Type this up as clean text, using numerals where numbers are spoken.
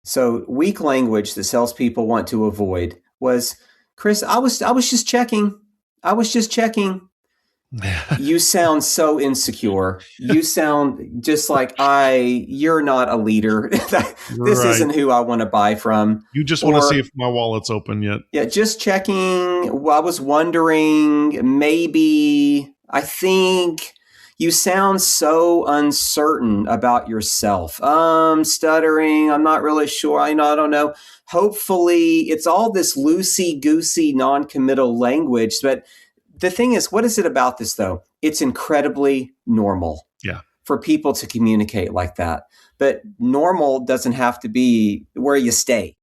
So weak language that salespeople want to avoid was, Chris, I was just checking. I was just checking. You sound so insecure. You sound just like you're not a leader. This Right. isn't who I want to buy from. You just want to see Or, if my wallet's open yet. yeah, just checking. I was wondering, maybe, I think you sound so uncertain about yourself. Stuttering. I'm not really sure. I don't know. Hopefully, it's all this loosey goosey, non committal language. But the thing is, what is it about this, though? It's incredibly normal Yeah. for people to communicate like that. But normal doesn't have to be where you stay.